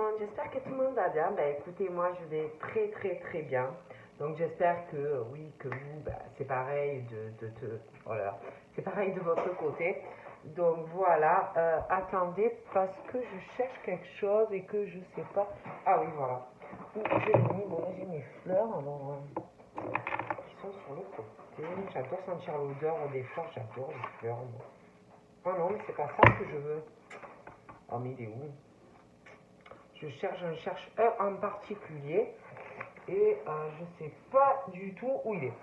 monde, j'espère que tout le monde va bien. Ben écoutez, moi je vais très bien. Donc j'espère que oui, que vous, c'est pareil voilà, c'est pareil de votre côté. Donc voilà, attendez parce que je cherche quelque chose et que je sais pas. Ah oui, voilà. Où j'ai mis, bon, j'ai mes fleurs, alors, qui sont sur le côté. J'adore sentir l'odeur des fleurs, j'adore les fleurs. Moi. Oh non, mais c'est pas ça que je veux. Oh mais il est où? Je cherche un en particulier et je sais pas du tout où il est.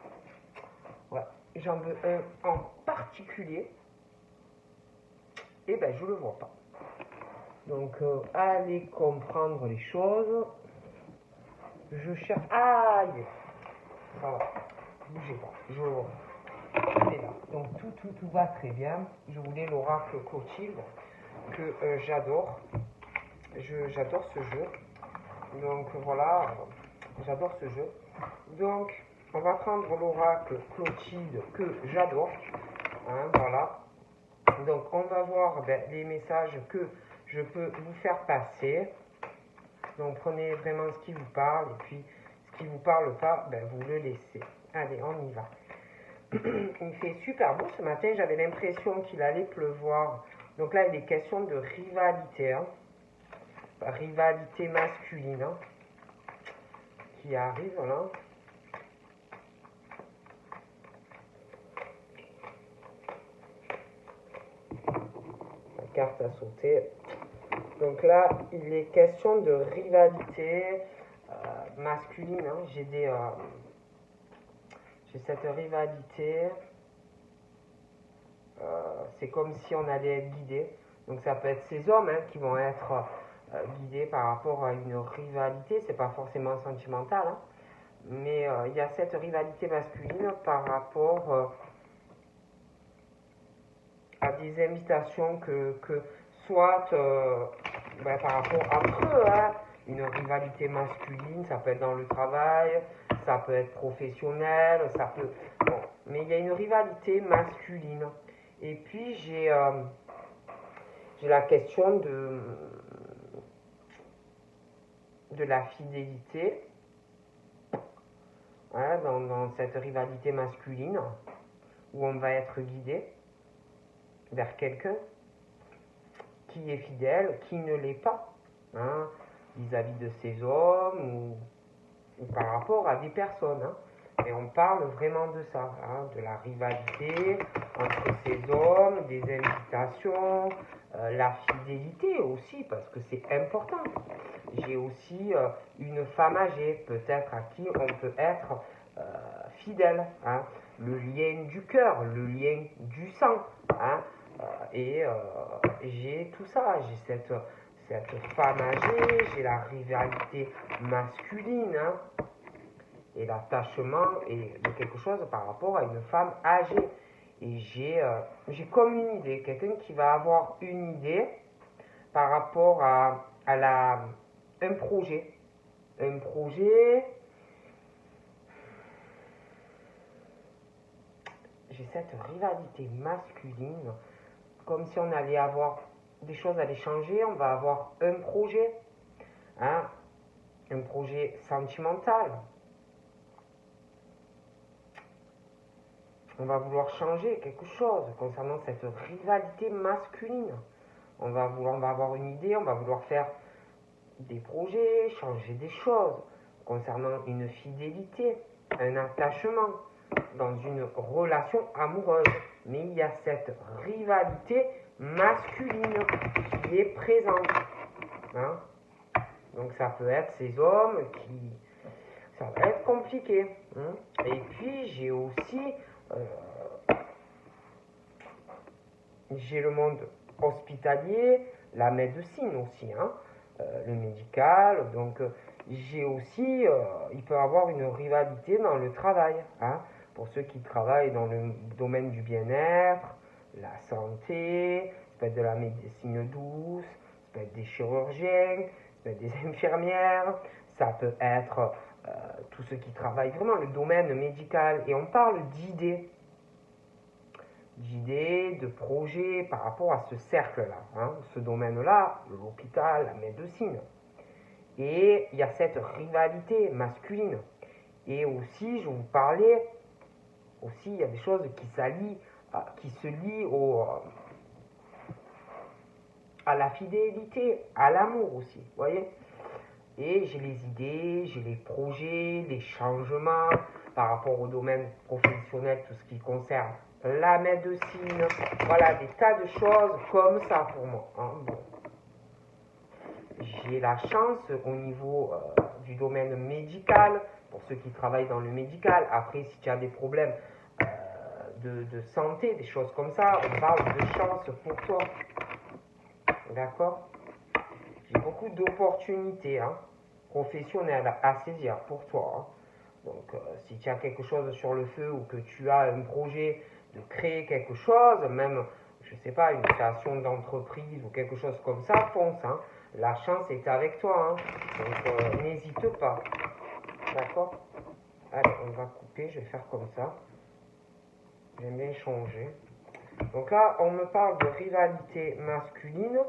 Ouais, j'en veux un en particulier et ben je le vois pas. Donc allez comprendre les choses. Je cherche. Ah, il est. Voilà. Bougez pas. Je le vois. Il est là. Donc tout va très bien. Je voulais l'oracle Clotilde que j'adore. J'adore ce jeu. Donc voilà, j'adore ce jeu. Donc on va prendre l'oracle Clotilde que j'adore. Hein, voilà. Donc on va voir les messages que je peux vous faire passer. Donc prenez vraiment ce qui vous parle et puis ce qui ne vous parle pas, vous le laissez. Allez, on y va. Il fait super beau ce matin, j'avais l'impression qu'il allait pleuvoir. Donc là, il est question de rivalité. Hein. Rivalité masculine. Hein. Qui arrive là. La carte a sauté. Donc là, il est question de rivalité masculine. Hein. J'ai cette rivalité. C'est comme si on allait être guidé. Donc ça peut être ces hommes qui vont être guidés par rapport à une rivalité. C'est pas forcément sentimental. Hein. Mais il y a cette rivalité masculine par rapport à des invitations que soit par rapport entre eux, hein, une rivalité masculine, ça peut être dans le travail, ça peut être professionnel, ça peut... Bon, mais il y a une rivalité masculine. Et puis j'ai la question de la fidélité. Voilà, dans cette rivalité masculine où on va être guidé vers quelqu'un qui est fidèle, qui ne l'est pas, hein, vis-à-vis de ces hommes ou par rapport à des personnes. Hein. Et on parle vraiment de ça, hein, de la rivalité entre ces hommes, des invitations, la fidélité aussi, parce que c'est important. J'ai aussi une femme âgée, peut-être à qui on peut être fidèle. Hein. Le lien du cœur, le lien du sang. Hein. Et j'ai tout ça, j'ai cette femme âgée, j'ai la rivalité masculine. Hein. Et l'attachement est de quelque chose par rapport à une femme âgée. Et j'ai comme une idée, quelqu'un qui va avoir une idée par rapport à un projet. Un projet, j'ai cette rivalité masculine, comme si on allait avoir des choses à changer, on va avoir un projet, hein, un projet sentimental. On va vouloir changer quelque chose concernant cette rivalité masculine. On va avoir une idée, on va vouloir faire des projets, changer des choses concernant une fidélité, un attachement dans une relation amoureuse. Mais il y a cette rivalité masculine qui est présente. Hein. Donc ça peut être ces hommes qui... Ça va être compliqué. Hein. Et puis j'ai aussi... j'ai le monde hospitalier, la médecine aussi, hein, le médical. Donc j'ai aussi, il peut y avoir une rivalité dans le travail. Hein, pour ceux qui travaillent dans le domaine du bien-être, la santé, ça peut être de la médecine douce, ça peut être des chirurgiens, ça peut être des infirmières, ça peut être tous ceux qui travaillent vraiment le domaine médical. Et on parle d'idées, de projets par rapport à ce cercle-là, hein, ce domaine-là, l'hôpital, la médecine. Et il y a cette rivalité masculine. Et aussi, je vous parlais, aussi, il y a des choses qui se lient à la fidélité, à l'amour aussi, vous voyez. Et j'ai les idées, j'ai les projets, les changements par rapport au domaine professionnel, tout ce qui concerne la médecine, voilà, des tas de choses comme ça pour moi. Hein. Bon. J'ai la chance au niveau du domaine médical, pour ceux qui travaillent dans le médical. Après, si tu as des problèmes de santé, des choses comme ça, on parle de chance pour toi. D'accord? J'ai beaucoup d'opportunités professionnelles à saisir pour toi. Hein. Donc, si tu as quelque chose sur le feu ou que tu as un projet de créer quelque chose, même, je ne sais pas, une création d'entreprise ou quelque chose comme ça, fonce. Hein. La chance est avec toi. Hein. Donc, n'hésite pas. D'accord? Allez, on va couper. Je vais faire comme ça. J'aime bien changer. Donc là, on me parle de rivalité masculine.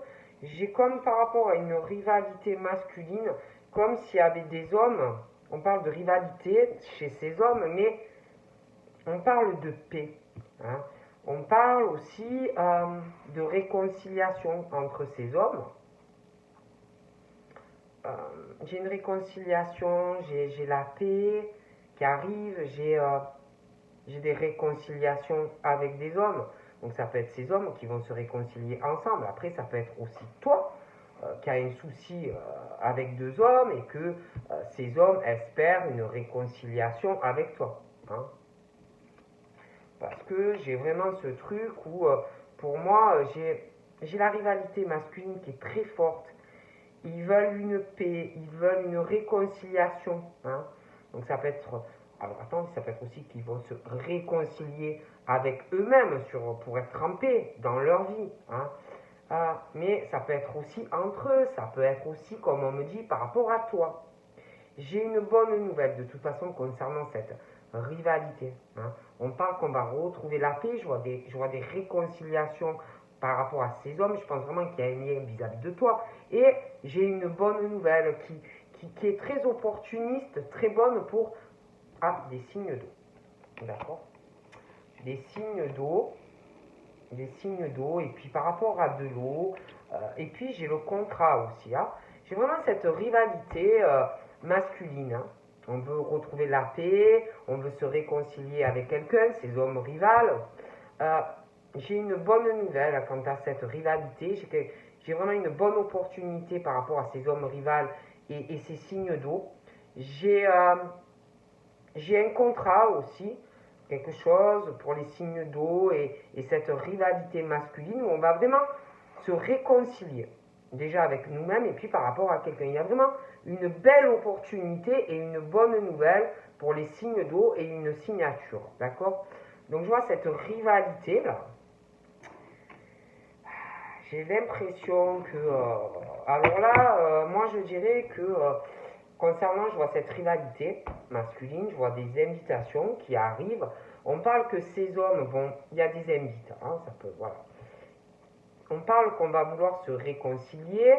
J'ai comme par rapport à une rivalité masculine, comme s'il y avait des hommes, on parle de rivalité chez ces hommes, mais on parle de paix. Hein. On parle aussi de réconciliation entre ces hommes. J'ai une réconciliation, j'ai la paix qui arrive, j'ai des réconciliations avec des hommes. Donc ça peut être ces hommes qui vont se réconcilier ensemble. Après, ça peut être aussi toi qui as un souci avec deux hommes et que ces hommes espèrent une réconciliation avec toi. Hein. Parce que j'ai vraiment ce truc où, pour moi, j'ai la rivalité masculine qui est très forte. Ils veulent une paix, ils veulent une réconciliation. Hein. Donc ça peut être... Alors attends, ça peut être aussi qu'ils vont se réconcilier avec eux-mêmes pour être en paix dans leur vie. Hein. Mais ça peut être aussi entre eux, ça peut être aussi, comme on me dit, par rapport à toi. J'ai une bonne nouvelle de toute façon concernant cette rivalité. Hein. On parle qu'on va retrouver la paix, je vois des réconciliations par rapport à ces hommes, je pense vraiment qu'il y a un lien vis-à-vis de toi. Et j'ai une bonne nouvelle qui est très opportuniste, très bonne pour des signes d'eau. D'accord? Des signes d'eau, et puis par rapport à de l'eau, et puis j'ai le contrat aussi. Hein. J'ai vraiment cette rivalité masculine. Hein. On veut retrouver la paix, on veut se réconcilier avec quelqu'un, ces hommes rivales. J'ai une bonne nouvelle quant à cette rivalité. J'ai vraiment une bonne opportunité par rapport à ces hommes rivales et ces signes d'eau. J'ai un contrat aussi, quelque chose pour les signes d'eau et cette rivalité masculine où on va vraiment se réconcilier. Déjà avec nous-mêmes et puis par rapport à quelqu'un. Il y a vraiment une belle opportunité et une bonne nouvelle pour les signes d'eau et une signature. D'accord? Donc je vois cette rivalité là. J'ai l'impression que... alors là, moi je dirais que concernant, je vois cette rivalité masculine, je vois des invitations qui arrivent. On parle que ces hommes vont... Il y a des invites, hein, ça peut... Voilà. On parle qu'on va vouloir se réconcilier,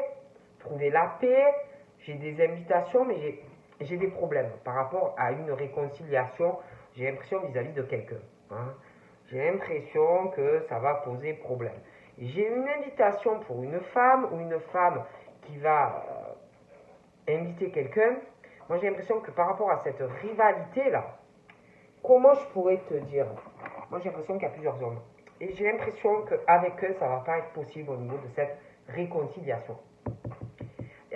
trouver la paix. J'ai des invitations, mais j'ai des problèmes par rapport à une réconciliation. J'ai l'impression vis-à-vis de quelqu'un. Hein. J'ai l'impression que ça va poser problème. J'ai une invitation pour une femme ou une femme qui va inviter quelqu'un. Moi, j'ai l'impression que par rapport à cette rivalité-là, comment je pourrais te dire? Moi, j'ai l'impression qu'il y a plusieurs hommes. Et j'ai l'impression qu'avec eux, ça ne va pas être possible au niveau de cette réconciliation.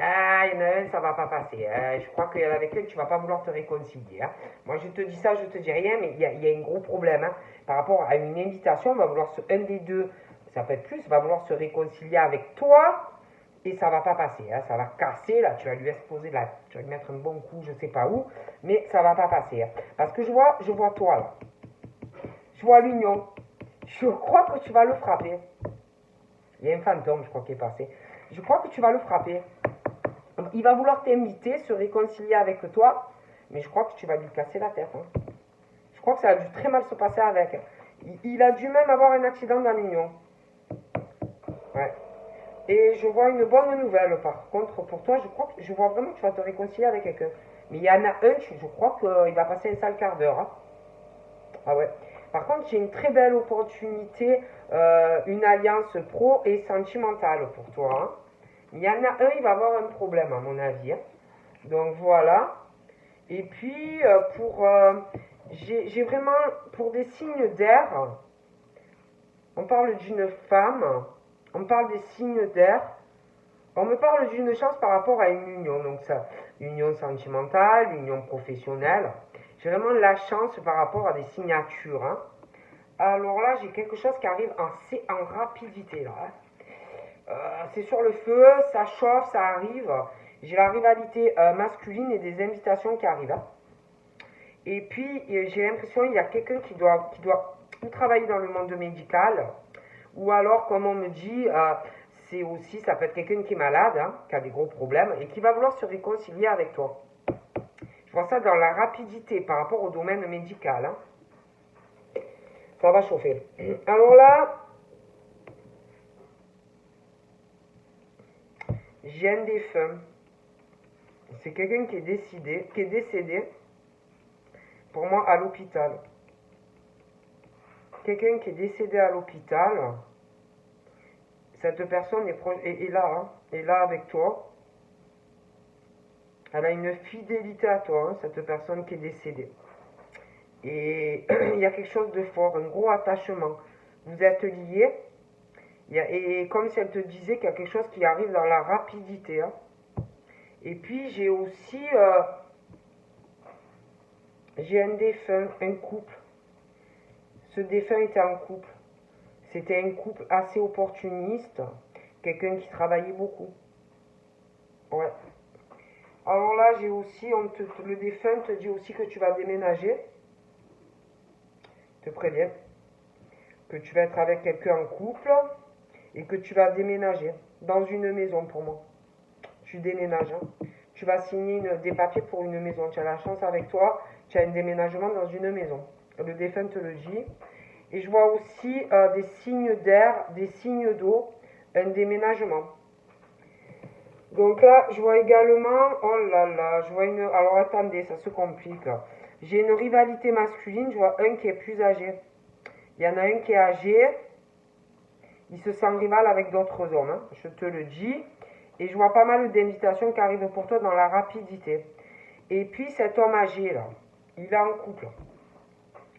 Ah, il y en a un, ça ne va pas passer. Je crois qu'il y en a avec eux, tu ne vas pas vouloir te réconcilier. Hein. Moi, je te dis ça, je ne te dis rien, mais il y a un gros problème. Hein. Par rapport à une invitation, on va vouloir un des deux, ça peut être plus, va vouloir se réconcilier avec toi et ça ne va pas passer. Hein. Ça va casser, là, tu vas lui exposer, là, tu vas lui mettre un bon coup, je ne sais pas où, mais ça ne va pas passer. Hein. Parce que je vois toi, là. Je vois l'union. Je crois que tu vas le frapper. Il y a un fantôme, je crois, qui est passé. Je crois que tu vas le frapper. Il va vouloir t'inviter, se réconcilier avec toi, mais je crois que tu vas lui casser la tête. Hein. Je crois que ça a dû très mal se passer avec. Il a dû même avoir un accident dans l'union. Ouais. Et je vois une bonne nouvelle par contre pour toi, je vois vraiment que tu vas te réconcilier avec quelqu'un. Mais il y en a un, je crois qu'il va passer un sale quart d'heure, hein. Ah ouais. Par contre, j'ai une très belle opportunité, une alliance pro et sentimentale pour toi, hein. Il y en a un, il va avoir un problème à mon avis, hein. Donc voilà. Et puis j'ai vraiment pour des signes d'air, on parle d'une femme, on parle des signes d'air. On me parle d'une chance par rapport à une union, donc ça, union sentimentale, union professionnelle. J'ai vraiment la chance par rapport à des signatures, hein. Alors là, j'ai quelque chose qui arrive en rapidité, là, hein. C'est sur le feu, ça chauffe, ça arrive. J'ai la rivalité masculine et des invitations qui arrivent, hein. Et puis, j'ai l'impression qu'il y a quelqu'un qui doit travailler dans le monde médical, ou alors, comme on me dit, c'est aussi, ça peut être quelqu'un qui est malade, hein, qui a des gros problèmes, et qui va vouloir se réconcilier avec toi. Je vois ça dans la rapidité par rapport au domaine médical, hein. Ça va chauffer. Alors là, j'ai un défunt. C'est quelqu'un qui est décédé, pour moi, à l'hôpital. Quelqu'un qui est décédé à l'hôpital, cette personne est là, hein, est là avec toi. Elle a une fidélité à toi, hein, cette personne qui est décédée. Et il y a quelque chose de fort, un gros attachement. Vous êtes liés, et comme si elle te disait qu'il y a quelque chose qui arrive dans la rapidité, hein. Et puis j'ai aussi, j'ai un défunt, un couple. Ce défunt était en couple. C'était un couple assez opportuniste, quelqu'un qui travaillait beaucoup. Ouais. Alors là, j'ai aussi, le défunt te dit aussi que tu vas déménager. Je te préviens. Que tu vas être avec quelqu'un en couple et que tu vas déménager dans une maison pour moi. Tu déménages, hein. Tu vas signer des papiers pour une maison. Tu as la chance avec toi, tu as un déménagement dans une maison. Le défunt te le dit. Et je vois aussi des signes d'air, des signes d'eau, un déménagement. Donc là, je vois également, oh là là, je vois une, alors attendez, ça se complique. J'ai une rivalité masculine, je vois un qui est plus âgé. Il y en a un qui est âgé, il se sent rival avec d'autres hommes, hein, je te le dis. Et je vois pas mal d'invitations qui arrivent pour toi dans la rapidité. Et puis cet homme âgé là, il est en couple.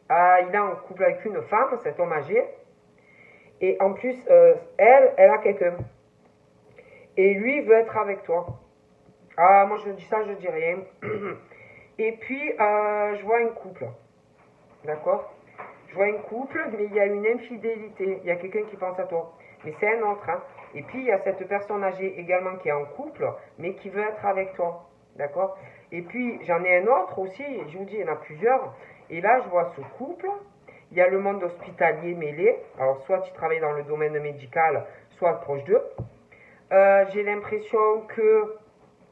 Ah, il est en couple avec une femme, cet homme âgé. Et en plus, elle a quelqu'un. Et lui veut être avec toi. Ah, moi je dis ça, je dis rien. Et puis, je vois un couple. D'accord? Je vois un couple, mais il y a une infidélité. Il y a quelqu'un qui pense à toi. Mais c'est un autre, hein. Et puis, il y a cette personne âgée également qui est en couple, mais qui veut être avec toi. D'accord? Et puis, j'en ai un autre aussi. Je vous dis, il y en a plusieurs. Et là, je vois ce couple. Il y a le monde hospitalier mêlé. Alors, soit tu travailles dans le domaine médical, soit proche d'eux. J'ai l'impression que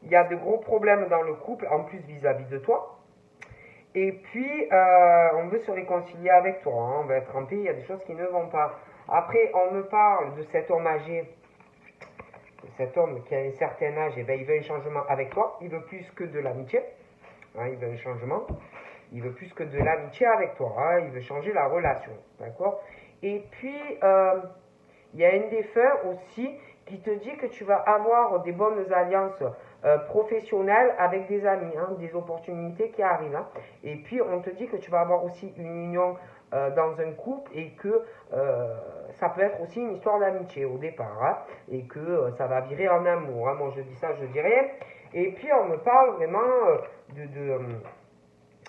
il y a de gros problèmes dans le couple, en plus vis-à-vis de toi. Et puis, on veut se réconcilier avec toi, hein, on va être en paix, il y a des choses qui ne vont pas. Après, on me parle de cet homme âgé, de cet homme qui a un certain âge, et ben, il veut un changement avec toi, il veut plus que de l'amitié, hein, il veut un changement, il veut plus que de l'amitié avec toi, hein, il veut changer la relation, d'accord? Et puis, il y a un défunt aussi qui te dit que tu vas avoir des bonnes alliances professionnelles avec des amis, hein, des opportunités qui arrivent, hein. Et puis on te dit que tu vas avoir aussi une union dans un couple et que ça peut être aussi une histoire d'amitié au départ, hein, et que ça va virer en amour, hein. Moi je dis ça, je dis rien. Et puis on me parle vraiment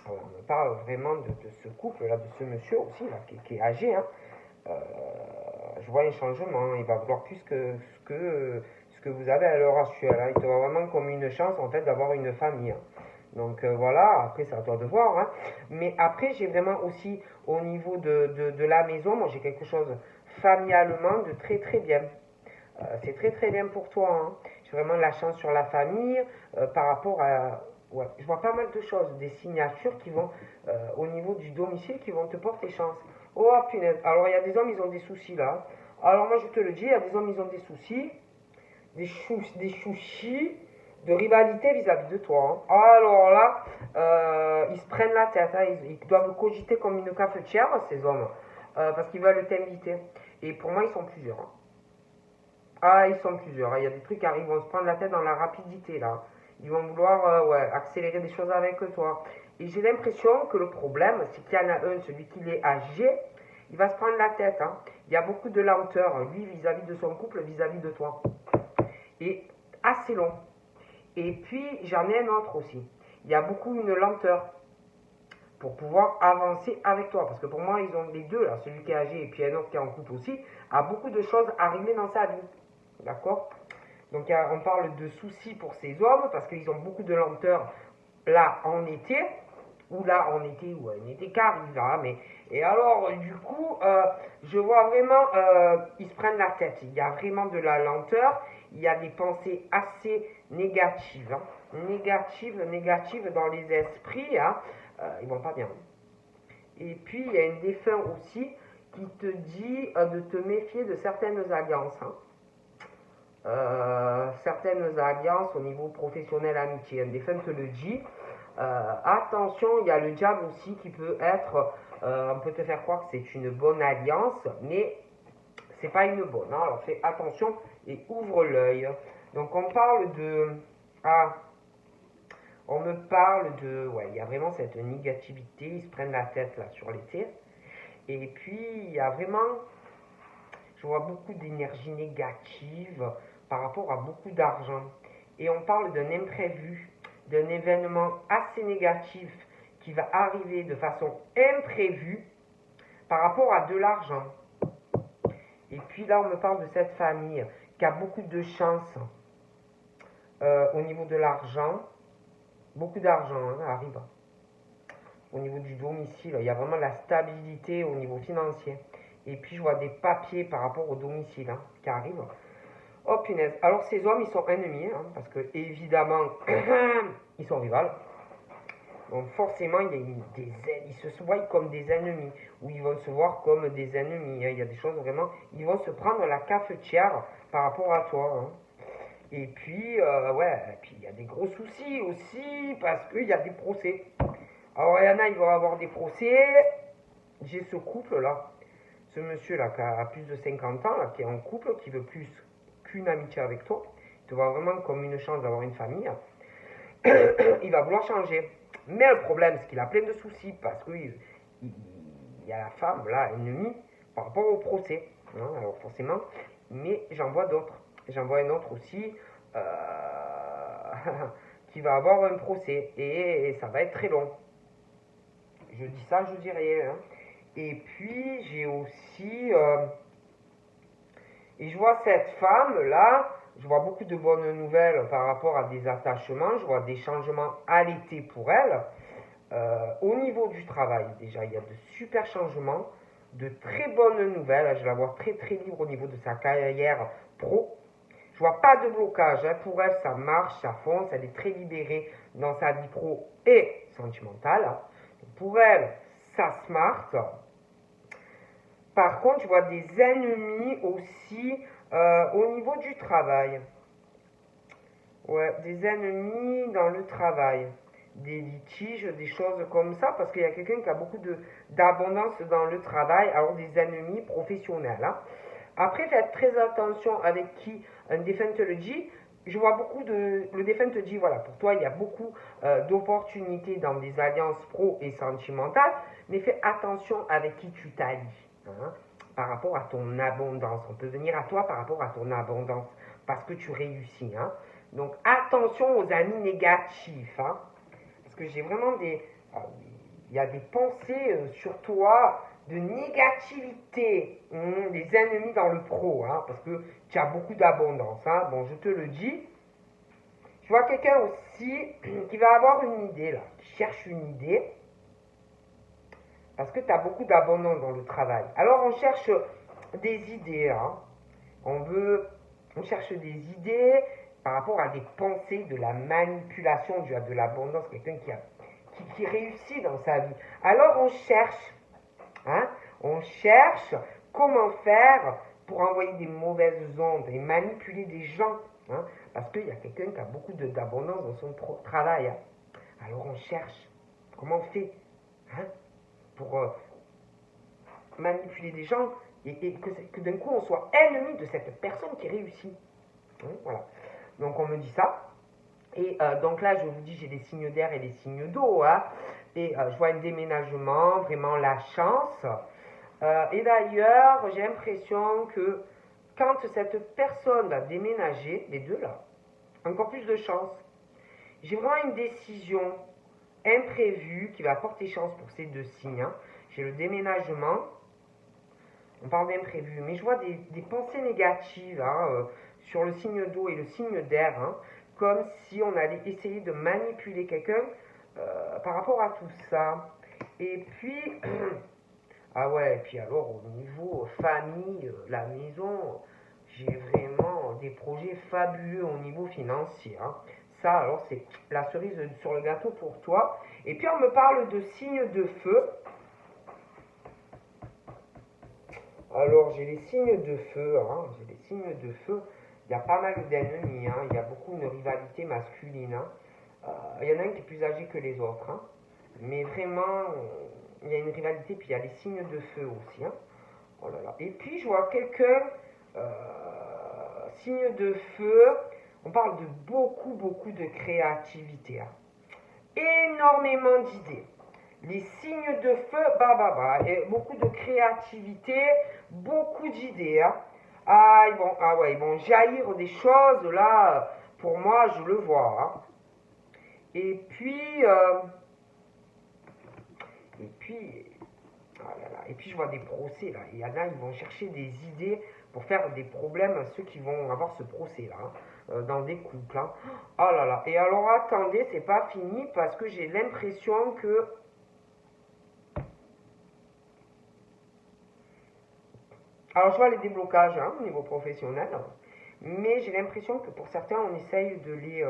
on me parle vraiment de ce couple-là, de ce monsieur aussi, là, qui est âgé, hein. Euh, je vois un changement, il va vouloir plus que ce que vous avez à l'heure actuelle, hein. Il te voit vraiment comme une chance en fait d'avoir une famille, hein. Donc voilà, après c'est à toi de voir, hein. Mais après j'ai vraiment aussi au niveau de la maison, moi j'ai quelque chose familialement de très très bien. C'est très très bien pour toi, hein. J'ai vraiment la chance sur la famille par rapport à... Ouais, je vois pas mal de choses, des signatures qui vont au niveau du domicile qui vont te porter chance. Oh punaise, alors il y a des hommes, ils ont des soucis là. Alors moi je te le dis, il y a des hommes, ils ont des soucis. des soucis de rivalité vis-à-vis de toi. Hein. Alors là, ils se prennent la tête, hein. Ils doivent cogiter comme une cafetière, ces hommes, parce qu'ils veulent t'inviter. Et pour moi, ils sont plusieurs. Hein. Ah, ils sont plusieurs. Hein. Il y a des trucs qui arrivent, ils vont se prendre la tête dans la rapidité, là. Ils vont vouloir ouais, accélérer des choses avec toi. Et j'ai l'impression que le problème, c'est qu'il y en a un, celui qui est âgé, il va se prendre la tête. Hein. Il y a beaucoup de lenteur, lui, vis-à-vis de son couple, vis-à-vis de toi. Et assez long. Et puis, j'en ai un autre aussi. Il y a beaucoup une lenteur pour pouvoir avancer avec toi. Parce que pour moi, ils ont les deux, là, celui qui est âgé et puis un autre qui est en couple aussi, a beaucoup de choses à régler dans sa vie. D'accord? Donc, on parle de soucis pour ces hommes parce qu'ils ont beaucoup de lenteur là en été, ou là en été, ou un été qui arrive là. Mais, et alors, du coup, je vois vraiment, ils se prennent la tête. Il y a vraiment de la lenteur. Il y a des pensées assez négatives. Hein. Négatives dans les esprits. Hein. Ils vont pas bien. Et puis, il y a une défunt aussi qui te dit de te méfier de certaines alliances. Hein. Certaines alliances au niveau professionnel, amitié. Un défunt te le dit. Attention, il y a le diable aussi qui peut être, on peut te faire croire que c'est une bonne alliance, mais c'est pas une bonne. Hein. Alors fais attention et ouvre l'œil. Donc on parle de, on me parle de, ouais, il y a vraiment cette négativité, ils se prennent la tête là sur l'été. Et puis il y a vraiment, je vois beaucoup d'énergie négative par rapport à beaucoup d'argent. Et on parle d'un imprévu, d'un événement assez négatif qui va arriver de façon imprévue par rapport à de l'argent. Et puis là, on me parle de cette famille qui a beaucoup de chance au niveau de l'argent. Beaucoup d'argent hein, arrive. Au niveau du domicile, il y a vraiment la stabilité au niveau financier. Et puis, je vois des papiers par rapport au domicile hein, qui arrivent. Oh punaise. Alors, ces hommes, ils sont ennemis, hein, parce que, évidemment, ils sont rivales. Donc, forcément, il y a ils se voient comme des ennemis, ou ils vont se voir comme des ennemis. Hein. Il y a des choses vraiment, ils vont se prendre la cafetière par rapport à toi. Hein. Et puis, ouais, et puis il y a des gros soucis aussi, parce qu'il y a des procès. Alors, il y en a, ils vont avoir des procès. J'ai ce couple-là, ce monsieur-là qui a plus de 50 ans, là, qui est en couple, qui veut plus qu'une amitié avec toi. Il te voit vraiment comme une chance d'avoir une famille. Il va vouloir changer. Mais le problème, c'est qu'il a plein de soucis, parce qu'il y a la femme, là, ennemie, par rapport au procès. Hein, alors, forcément, mais j'en vois d'autres. J'en vois un autre aussi, qui va avoir un procès, et ça va être très long. Je dis ça, je dis rien. Hein. Et puis, j'ai aussi... et je vois cette femme-là, je vois beaucoup de bonnes nouvelles par rapport à des attachements, je vois des changements à l'été pour elle. Au niveau du travail, déjà, il y a de super changements, de très bonnes nouvelles. Je la vois très très libre au niveau de sa carrière pro. Je vois pas de blocage. Hein. Pour elle, ça marche, ça fonce, elle est très libérée dans sa vie pro et sentimentale. Pour elle, ça smart. Par contre, je vois des ennemis aussi au niveau du travail. Ouais, des ennemis dans le travail. Des litiges, des choses comme ça, parce qu'il y a quelqu'un qui a beaucoup d'abondance dans le travail, alors des ennemis professionnels. Hein. Après, faites très attention avec qui un défunt te le dit. Je vois beaucoup de... Le défunt te dit, voilà, pour toi, il y a beaucoup d'opportunités dans des alliances pro et sentimentales, mais fais attention avec qui tu t'allies. Hein, par rapport à ton abondance. On peut venir à toi par rapport à ton abondance, parce que tu réussis. Hein. Donc, attention aux amis négatifs. Hein, parce que j'ai vraiment des... Il y a des pensées sur toi de négativité, des ennemis dans le pro, hein, parce que tu as beaucoup d'abondance. Hein. Bon, je te le dis. Je vois quelqu'un aussi qui va avoir une idée, là, qui cherche une idée, parce que tu as beaucoup d'abondance dans le travail. Alors, on cherche des idées. Hein. On cherche des idées par rapport à des pensées, de la manipulation, de l'abondance, quelqu'un qui réussit dans sa vie. Alors, hein, on cherche comment faire pour envoyer des mauvaises ondes et manipuler des gens Hein, parce qu'il y a quelqu'un qui a beaucoup d'abondance dans son travail. Hein. Alors on cherche. Comment on fait hein, pour manipuler des gens et que d'un coup on soit ennemi de cette personne qui réussit. Hein, voilà. Donc on me dit ça. Et donc là, je vous dis, j'ai des signes d'air et des signes d'eau. Hein, et je vois un déménagement, vraiment la chance. Et d'ailleurs, j'ai l'impression que quand cette personne va déménager, les deux là, encore plus de chance. J'ai vraiment une décision imprévue qui va porter chance pour ces deux signes. Hein. J'ai le déménagement, on parle d'imprévu, mais je vois des pensées négatives hein, sur le signe d'eau et le signe d'air, hein, comme si on allait essayer de manipuler quelqu'un par rapport à tout ça. Et puis, ah ouais, et puis alors au niveau famille, la maison, j'ai vraiment des projets fabuleux au niveau financier. Hein. Ça, alors c'est la cerise sur le gâteau pour toi. Et puis on me parle de signes de feu. Alors j'ai les signes de feu, hein, j'ai les signes de feu. Il y a pas mal d'ennemis, hein, il y a beaucoup une rivalité masculine. Hein. Il y en a un qui est plus âgé que les autres. Hein. Mais vraiment, il y a une rivalité, puis il y a les signes de feu aussi. Hein. Oh là là. Et puis je vois quelqu'un, signe de feu, on parle de beaucoup de créativité. Hein. Énormément d'idées. Les signes de feu, et beaucoup de créativité, beaucoup d'idées. Hein. Ils vont jaillir des choses là, pour moi je le vois. Hein. Et puis, et puis, et puis je vois des procès là. Il y en a, ils vont chercher des idées pour faire des problèmes à ceux qui vont avoir ce procès là, hein, dans des couples. Hein. Oh là là. Et alors attendez, c'est pas fini parce que j'ai l'impression que. Alors je vois les déblocages hein, au niveau professionnel, mais j'ai l'impression que pour certains on essaye de les.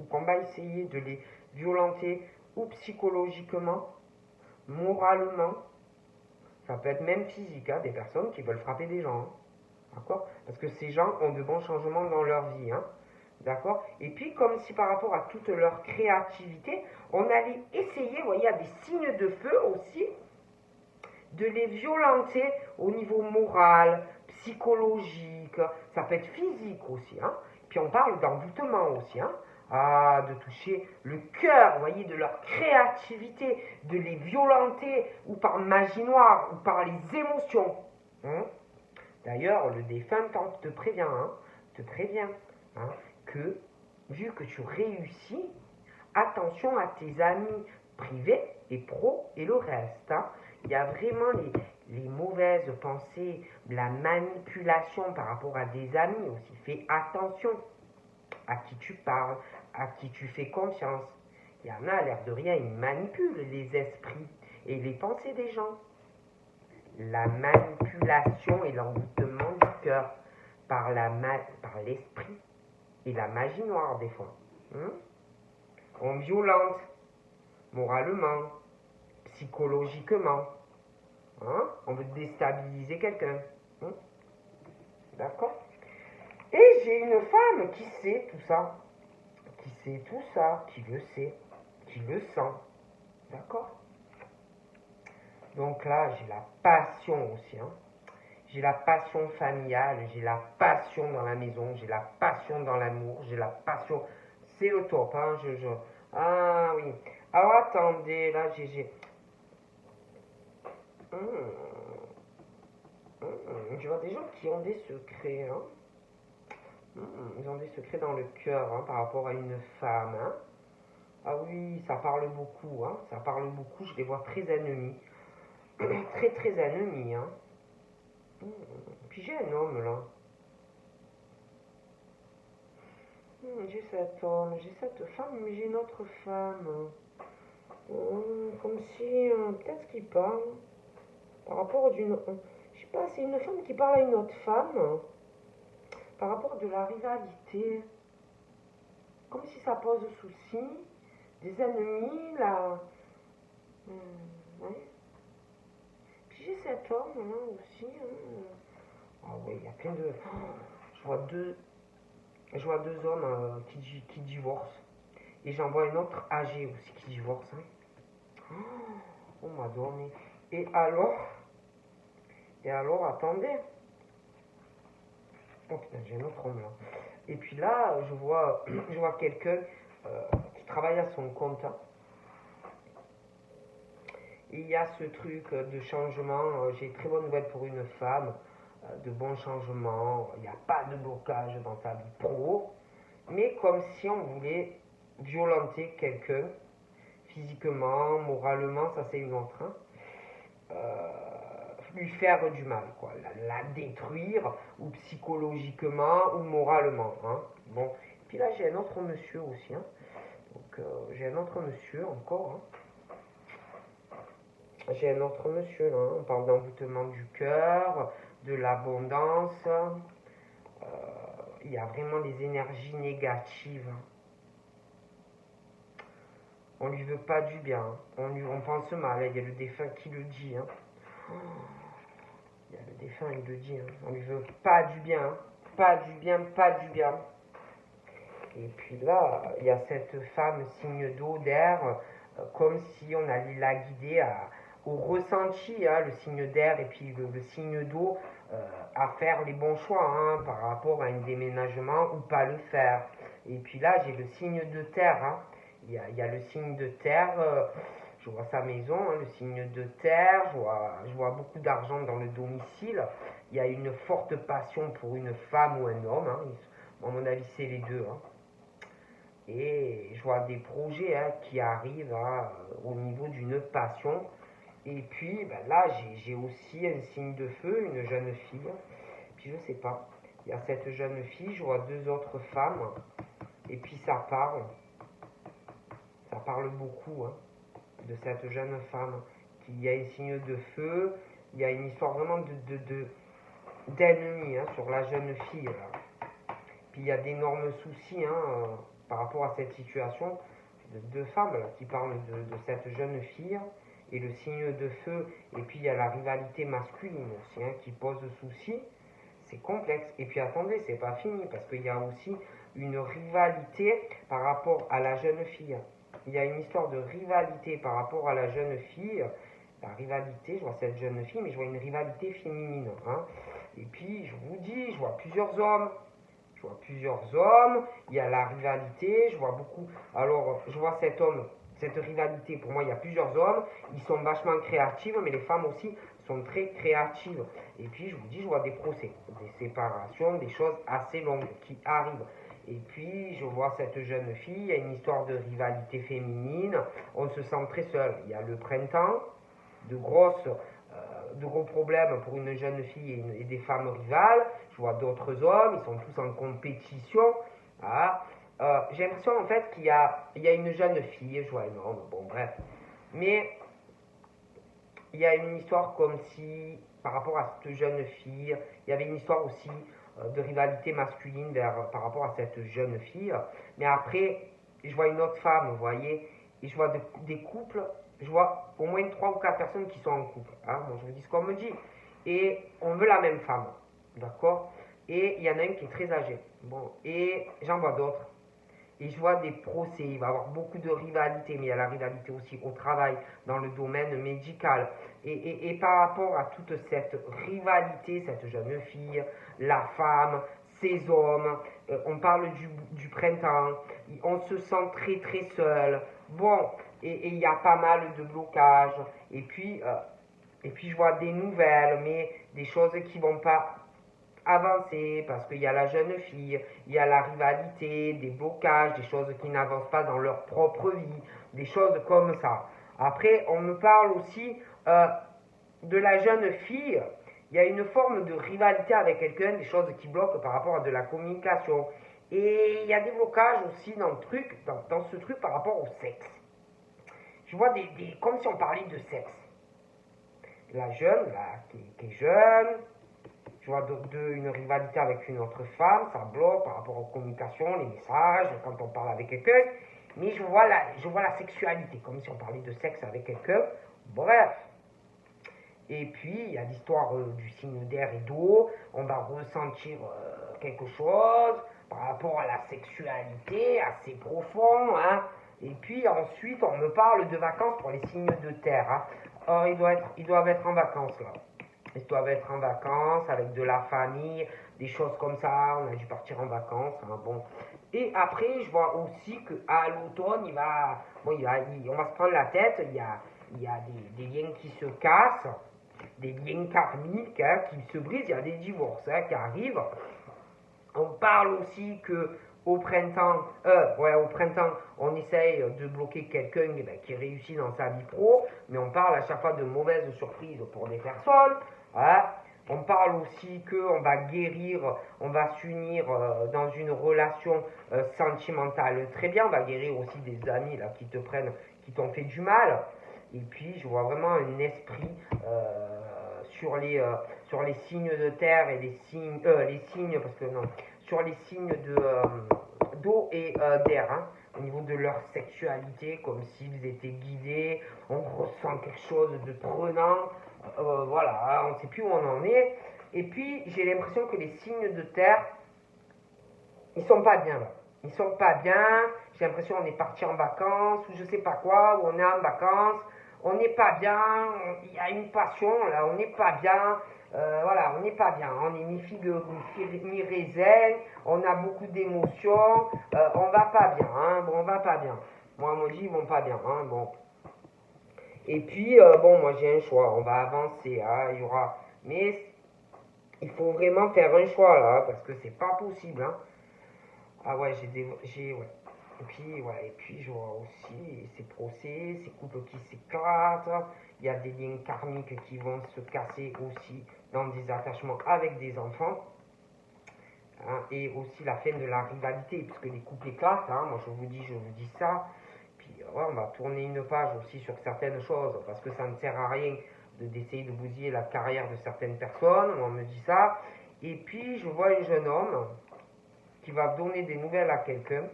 Ou qu'on va essayer de les violenter ou psychologiquement, moralement. Ça peut être même physique, hein, des personnes qui veulent frapper des gens. Hein. D'accord. Parce que ces gens ont de bons changements dans leur vie. Hein. D'accord. Et puis, comme si par rapport à toute leur créativité, on allait essayer, vous voyez, il y a des signes de feu aussi, de les violenter au niveau moral, psychologique, ça peut être physique aussi. Hein. Puis on parle d'envoûtement aussi. Hein. Ah, de toucher le cœur, vous voyez, de leur créativité, de les violenter, ou par magie noire, ou par les émotions. Hein. D'ailleurs, le défunt te prévient, hein, que vu que tu réussis, attention à tes amis privés et pro et le reste. Hein. Il y a vraiment les mauvaises pensées, la manipulation par rapport à des amis aussi. Fais attention à qui tu parles, à qui tu fais confiance. Il y en a, à l'air de rien, ils manipulent les esprits et les pensées des gens. La manipulation et l'envoûtement du cœur par l'esprit et la magie noire des fois. On violente moralement, psychologiquement. Hein? On veut déstabiliser quelqu'un. D'accord. Et j'ai une femme qui sait tout ça. Qui sait tout ça, qui le sait, qui le sent. D'accord. Donc là, j'ai la passion aussi. Hein. J'ai la passion familiale, j'ai la passion dans la maison, j'ai la passion dans l'amour, j'ai la passion. C'est le top, hein. Ah oui. Alors attendez, là, j'ai. Je vois des gens qui ont des secrets. Hein. Ils ont des secrets dans le cœur hein, par rapport à une femme. Hein. Ah oui, ça parle beaucoup. Hein. Ça parle beaucoup. Je les vois très ennemis. Très ennemis. Hein. Puis j'ai un homme là. J'ai cet homme, j'ai cette femme, mais j'ai une autre femme. Comme si, peut-être qu'il parle par rapport d'une. Je sais pas, c'est une femme qui parle à une autre femme par rapport de la rivalité. Comme si ça pose souci, des ennemis là. Ouais. Puis j'ai cet homme là aussi. Hein. Ah oui, il y a plein de. Je vois deux. Je vois deux hommes qui divorcent. Et j'en vois un autre âgé aussi qui divorce. Hein. Oh, on m'a donné. Et alors, attendez. Oh putain, j'ai un autre homme là. Et puis là, je vois quelqu'un qui travaille à son compte. Hein. Et il y a ce truc de changement. J'ai très bonne nouvelle pour une femme. De bons changements. Il n'y a pas de blocage dans sa vie pro. Mais comme si on voulait violenter quelqu'un, physiquement, moralement, ça c'est une autre. Hein. Lui faire du mal, quoi. La détruire, ou psychologiquement, ou moralement. Hein. Bon. Puis là, j'ai un autre monsieur aussi. Hein. Donc, j'ai un autre monsieur encore. Hein. J'ai un autre monsieur, là. On parle d'envoûtement du cœur, de l'abondance. Il y a vraiment des énergies négatives. On lui veut pas du bien. Hein. On pense mal. Il y a le défunt qui le dit. Hein. Il y a le défunt, il le dit. Hein. On lui veut pas du bien. Hein. Pas du bien, pas du bien. Et puis là, il y a cette femme signe d'eau, d'air, comme si on allait la guider au ressenti, hein, le signe d'air et puis le signe d'eau, à faire les bons choix hein, par rapport à un déménagement ou pas le faire. Et puis là, j'ai le signe de terre. Hein. Il y a le signe de terre, je vois sa maison, hein, le signe de terre, je vois beaucoup d'argent dans le domicile. Il y a une forte passion pour une femme ou un homme. Hein. À mon avis, c'est les deux. Hein. Et je vois des projets hein, qui arrivent hein, au niveau d'une passion. Et puis ben là, j'ai aussi un signe de feu, une jeune fille. Puis je sais pas, il y a cette jeune fille, je vois deux autres femmes. Et puis ça parle beaucoup hein, de cette jeune femme. Il y a un signe de feu, il y a une histoire vraiment d'ennemi hein, sur la jeune fille. Là. Puis il y a d'énormes soucis hein, par rapport à cette situation de deux femmes là, qui parlent de cette jeune fille et le signe de feu. Et puis il y a la rivalité masculine aussi hein, qui pose souci. C'est complexe. Et puis attendez, c'est pas fini parce qu'il y a aussi une rivalité par rapport à la jeune fille. Il y a une histoire de rivalité par rapport à la jeune fille. La rivalité, je vois cette jeune fille, mais je vois une rivalité féminine. Hein. Et puis je vous dis, je vois plusieurs hommes. Je vois plusieurs hommes, il y a la rivalité, je vois beaucoup. Alors, je vois cet homme, cette rivalité, pour moi, il y a plusieurs hommes, ils sont vachement créatifs, mais les femmes aussi sont très créatives. Et puis, je vous dis, je vois des procès, des séparations, des choses assez longues qui arrivent. Et puis, je vois cette jeune fille, il y a une histoire de rivalité féminine, on se sent très seul. Il y a le printemps, de gros problèmes pour une jeune fille et des femmes rivales. Je vois d'autres hommes, ils sont tous en compétition. Ah. J'ai l'impression en fait qu'il y a une jeune fille, je vois un homme, bon bref. Mais il y a une histoire comme si, par rapport à cette jeune fille, il y avait une histoire aussi de rivalité masculine par rapport à cette jeune fille. Mais après, je vois une autre femme, vous voyez, et je vois des couples, je vois au moins 3 ou 4 personnes qui sont en couple. Hein, bon, je vous dis ce qu'on me dit. Et on veut la même femme, d'accord. Et il y en a une qui est très âgée. Bon, et j'en vois d'autres. Et je vois des procès, il va y avoir beaucoup de rivalité, mais il y a la rivalité aussi au travail, dans le domaine médical. Et par rapport à toute cette rivalité, cette jeune fille, la femme, ces hommes, on parle du printemps, on se sent très très seul. Bon, et il y a pas mal de blocages. Et puis je vois des nouvelles, mais des choses qui vont pas avancer parce qu'il y a la jeune fille, il y a la rivalité, des blocages, des choses qui n'avancent pas dans leur propre vie, des choses comme ça. Après, on me parle aussi de la jeune fille. Il y a une forme de rivalité avec quelqu'un, des choses qui bloquent par rapport à de la communication. Et il y a des blocages aussi dans le truc, dans ce truc par rapport au sexe. Je vois comme si on parlait de sexe. La jeune, là, qui est jeune, je vois une rivalité avec une autre femme, ça bloque par rapport aux communications, les messages, quand on parle avec quelqu'un. Mais je vois la sexualité, comme si on parlait de sexe avec quelqu'un. Bref. Et puis, il y a l'histoire du signe d'air et d'eau. On va ressentir quelque chose. par rapport à la sexualité, assez profond, hein. Et puis ensuite, on me parle de vacances pour les signes de terre, hein. Or, ils doivent être en vacances, là. Ils doivent être en vacances avec de la famille, des choses comme ça. On a dû partir en vacances, hein, bon. Et après, je vois aussi qu'à l'automne, bon, on va se prendre la tête. Il y a des liens qui se cassent, des liens karmiques, hein, qui se brisent. Il y a des divorces, hein, qui arrivent. On parle aussi que au printemps, on essaye de bloquer quelqu'un qui réussit dans sa vie pro, mais on parle à chaque fois de mauvaises surprises pour des personnes. Hein. On parle aussi qu'on va guérir, on va s'unir dans une relation sentimentale très bien. On va guérir aussi des amis là, qui te prennent, qui t'ont fait du mal. Et puis, je vois vraiment un esprit sur les signes de terre et les signes, parce que non, sur les signes d'eau et d'air, hein, au niveau de leur sexualité, comme s'ils étaient guidés, on ressent quelque chose de prenant, voilà, hein, on ne sait plus où on en est. Et puis, j'ai l'impression que les signes de terre, ils sont pas bien là. Ils sont pas bien. J'ai l'impression qu'on est parti en vacances ou je sais pas quoi, ou on est en vacances. On n'est pas bien. Il y a une passion là. On n'est pas bien. Voilà, on n'est pas bien. On est ni figue ni raisin. On a beaucoup d'émotions. On va pas bien. Hein. Bon, on va pas bien. Moi, je dis ils vont pas bien. Hein. Bon. Et puis, bon, moi j'ai un choix. On va avancer. Hein. Il y aura. Mais il faut vraiment faire un choix là, parce que c'est pas possible. Hein. Ah ouais, ouais. Et puis je vois aussi ces procès, ces couples qui s'éclatent. Il y a des liens karmiques qui vont se casser aussi dans des attachements avec des enfants. Hein, et aussi la fin de la rivalité, puisque les couples éclatent. Hein, moi je vous dis ça. Puis ouais, on va tourner une page aussi sur certaines choses, parce que ça ne sert à rien d'essayer de bousiller la carrière de certaines personnes. On me dit ça. Et puis je vois un jeune homme qui va donner des nouvelles à quelqu'un.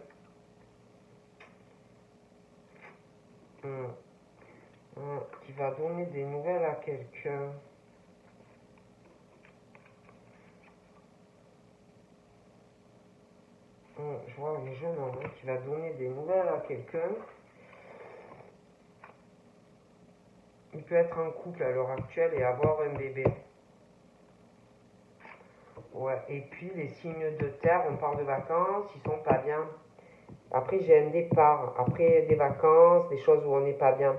Qui va donner des nouvelles à quelqu'un. Je vois un jeune homme qui va donner des nouvelles à quelqu'un. Il peut être en couple à l'heure actuelle et avoir un bébé. Ouais, et puis les signes de terre, on parle de vacances, ils sont pas bien. Après, j'ai un départ, après des vacances, des choses où on n'est pas bien.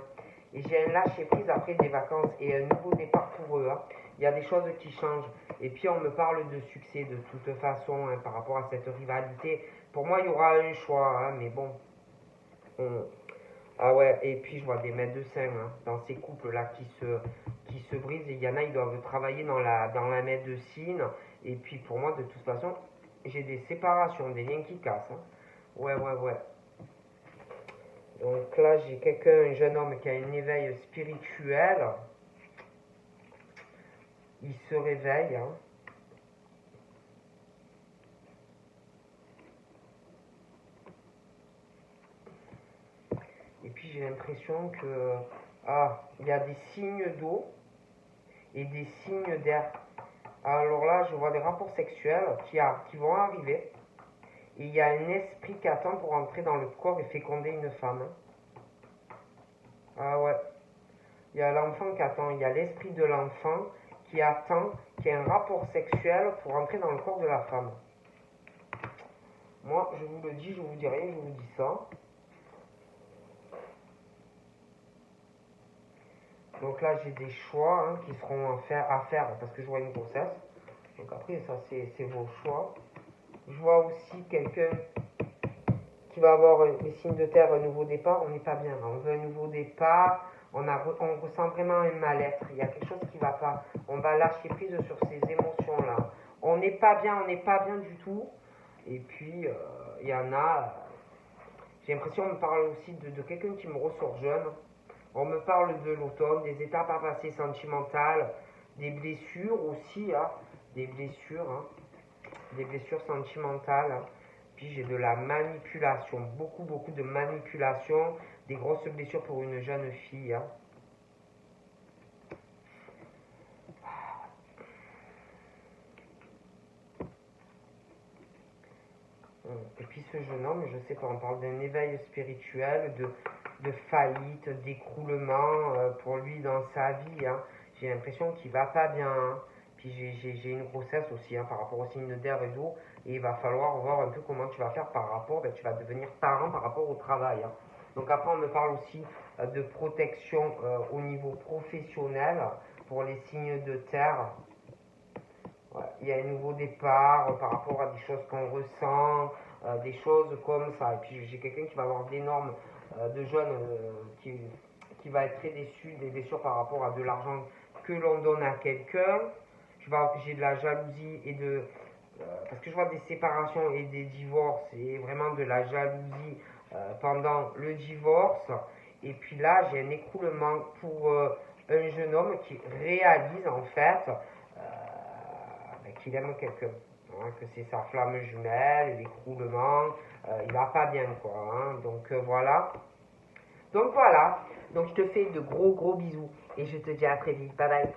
Et j'ai un lâcher prise après des vacances et un nouveau départ pour eux. Hein. Il y a des choses qui changent. Et puis on me parle de succès de toute façon hein, par rapport à cette rivalité. Pour moi, il y aura un choix, hein, mais bon. Ah ouais, et puis je vois des médecins hein, dans ces couples-là qui se brisent. Et il y en a, ils doivent travailler dans la médecine. Et puis pour moi, de toute façon, j'ai des séparations, des liens qui cassent. Hein. Ouais. Donc là, j'ai un jeune homme qui a un éveil spirituel. Il se réveille. Hein. Et puis j'ai l'impression que il y a des signes d'eau et des signes d'air. Alors là, je vois des rapports sexuels qui vont arriver. Et il y a un esprit qui attend pour entrer dans le corps et féconder une femme. Ah ouais. Il y a l'enfant qui attend. Il y a l'esprit de l'enfant qui attend qu'il y ait un rapport sexuel pour entrer dans le corps de la femme. Moi, je vous le dis, je vous dis rien, je vous dis ça. Donc là, j'ai des choix hein, qui seront à faire parce que je vois une grossesse. Donc après, ça, c'est vos choix. Je vois aussi quelqu'un qui va avoir les signes de terre, un nouveau départ. On n'est pas bien. Hein. On veut un nouveau départ. On ressent vraiment un mal-être. Il y a quelque chose qui ne va pas. On va lâcher prise sur ces émotions-là. On n'est pas bien du tout. Et puis, il y en a. J'ai l'impression qu'on me parle aussi de quelqu'un qui me ressort jeune. On me parle de l'automne, des étapes à passer sentimentales, des blessures aussi, hein, des blessures sentimentales. Hein. Puis j'ai de la manipulation, beaucoup de manipulation, des grosses blessures pour une jeune fille. Hein. Et puis ce jeune homme, je sais pas, on parle d'un éveil spirituel, de faillite, d'écroulement pour lui dans sa vie. Hein. J'ai l'impression qu'il va pas bien. Hein. Puis j'ai une grossesse aussi hein, par rapport au signe d'air et d'eau. Et il va falloir voir un peu comment tu vas faire par rapport, ben, tu vas devenir parent par rapport au travail. Hein. Donc après on me parle aussi de protection au niveau professionnel pour les signes de terre. Ouais, il y a un nouveau départ par rapport à des choses qu'on ressent, des choses comme ça. Et puis j'ai quelqu'un qui va avoir d'énormes de jeunes qui va être très déçu, des déçus par rapport à de l'argent que l'on donne à quelqu'un. J'ai de la jalousie et parce que je vois des séparations et des divorces et vraiment de la jalousie pendant le divorce. Et puis là, j'ai un écroulement pour un jeune homme qui réalise en fait qu'il aime quelqu'un. Hein, que c'est sa flamme jumelle, l'écroulement, il va pas bien quoi. Hein, donc voilà. Donc voilà. Donc je te fais de gros bisous et je te dis à très vite. Bye bye.